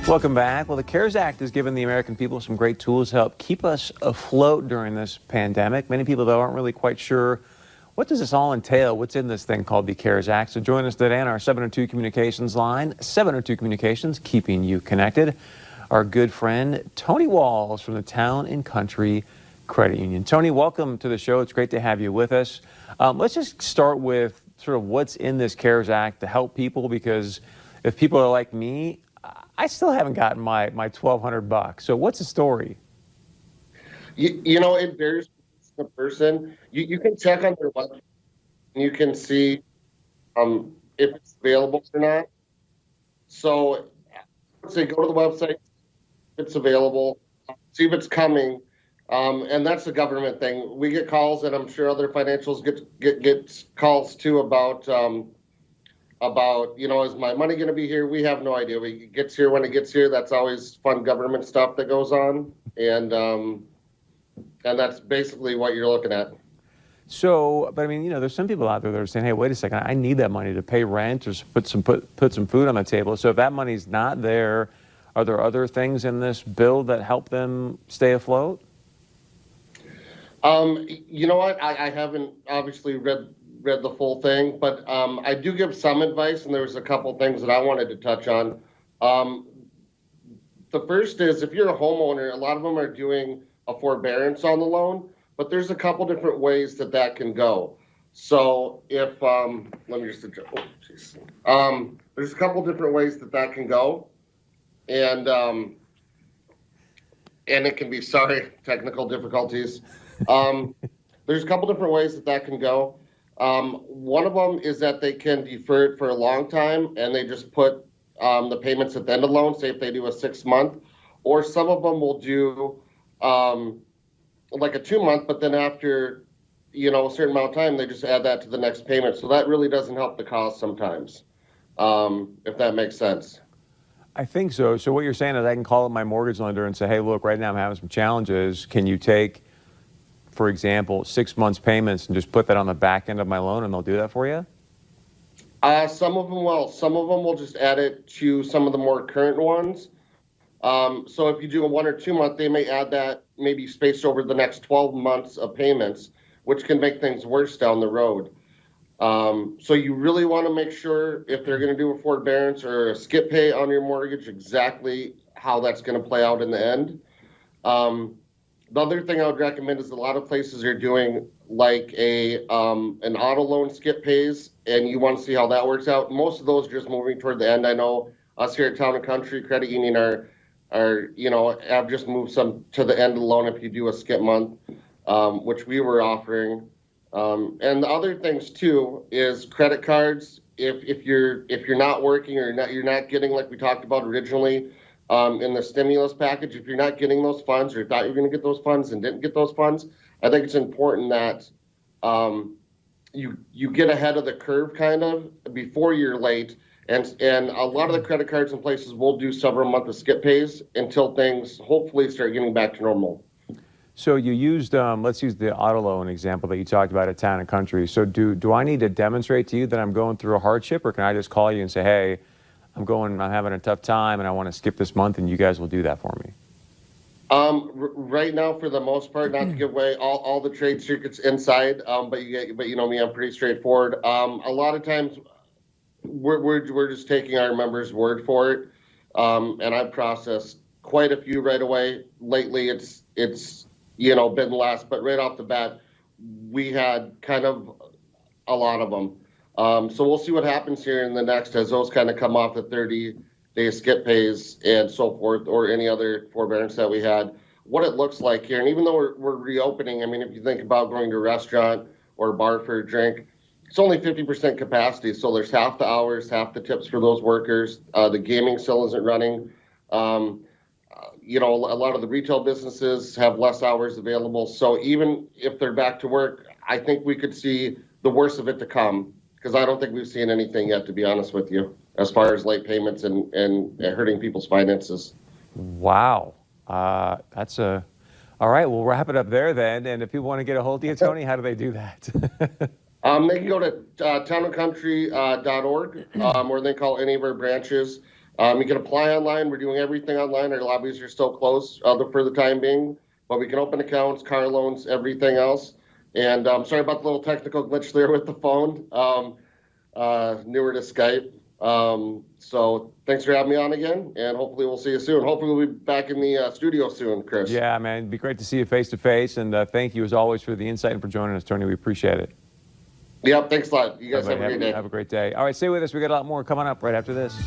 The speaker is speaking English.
Welcome back. Well, the CARES Act has given the American people some great tools to help keep us afloat during this pandemic. Many people, though, aren't really quite sure what does this all entail? What's in this thing called the CARES Act? So join us today on our 702 Communications line. 702 Communications, keeping you connected. Our good friend, Tony Walls from the Town and Country Credit Union. Tony, welcome to the show. It's great to have you with us. Let's just start with sort of what's in this CARES Act to help people, because if people are like me, I still haven't gotten my $1,200. So what's the story? You know, it varies from the person. You can check on their website and you can see if it's available or not. So I would say go to the website, if it's available, see if it's coming. And that's the government thing. We get calls, and I'm sure other financials get calls too about, you know, is my money going to be here? We have no idea. It gets here when it gets here. That's always fun government stuff that goes on. And that's basically what you're looking at. So, but I mean, you know, there's some people out there that are saying, hey, wait a second, I need that money to pay rent or put some food on the table. So if that money's not there, are there other things in this bill that help them stay afloat? You know what? I haven't obviously read the full thing, but I do give some advice, and there's a couple things that I wanted to touch on. The first is, if you're a homeowner, a lot of them are doing a forbearance on the loan, but there's a couple different ways that can go. So if let me just adjust. Oh, geez. There's a couple different ways that can go, and it can be, sorry, technical difficulties. There's a couple different ways that can go. One of them is that they can defer it for a long time, and they just put the payments at the end of the loan, say if they do a 6-month, or some of them will do like a 2-month, but then after, you know, a certain amount of time, they just add that to the next payment. So that really doesn't help the cause sometimes, if that makes sense. I think so. So what you're saying is I can call up my mortgage lender and say, hey, look, right now I'm having some challenges. Can you take, for example, 6 months payments and just put that on the back end of my loan, and they'll do that for you? Some of them will. Some of them will just add it to some of the more current ones. So if you do a 1 or 2 month, they may add that maybe spaced over the next 12 months of payments, which can make things worse down the road. So you really want to make sure, if they're going to do a forbearance or a skip pay on your mortgage, exactly how that's going to play out in the end. The other thing I would recommend is a lot of places are doing like an auto loan skip pays, and you want to see how that works out. Most of those are just moving toward the end. I know us here at Town and Country Credit Union are you know, have just moved some to the end of the loan if you do a skip month, which we were offering. And the other things too is credit cards. If you're not working, or you're not getting, like we talked about originally, in the stimulus package, if you're not getting those funds, or thought you were going to get those funds and didn't get those funds, I think it's important that you get ahead of the curve kind of before you're late. And a lot of the credit cards and places will do several months of skip pays until things hopefully start getting back to normal. So you used, let's use the auto loan example that you talked about at Town and Country. So do I need to demonstrate to you that I'm going through a hardship, or can I just call you and say, hey, I'm having a tough time and I want to skip this month, and you guys will do that for me? Right now, for the most part, not to give away all the trade secrets inside, but you know me, I'm pretty straightforward. A lot of times we're just taking our members' word for it, and I've processed quite a few right away. Lately, it's you know, been less, but right off the bat, we had kind of a lot of them. So we'll see what happens here in the next, as those kind of come off the 30-day skip pays and so forth, or any other forbearance that we had, what it looks like here. And even though we're reopening, I mean, if you think about going to a restaurant or a bar for a drink, it's only 50% capacity. So there's half the hours, half the tips for those workers. The gaming still isn't running. You know, a lot of the retail businesses have less hours available. So even if they're back to work, I think we could see the worst of it to come, because I don't think we've seen anything yet, to be honest with you, as far as late payments and hurting people's finances. Wow. All right, we'll wrap it up there then. And if people want to get a hold of you, Tony, how do they do that? They can go to townandcountry.org, or they call any of our branches. You can apply online. We're doing everything online. Our lobbies are still closed for the time being, but we can open accounts, car loans, everything else. And sorry about the little technical glitch there with the phone. Newer to Skype. So thanks for having me on again, and hopefully we'll see you soon. Hopefully we'll be back in the studio soon, Chris. Yeah, man, it'd be great to see you face to face, and thank you as always for the insight and for joining us, Tony. We appreciate it. Yep, thanks a lot. You guys have a great day. Have a great day. All right, stay with us. We got a lot more coming up right after this.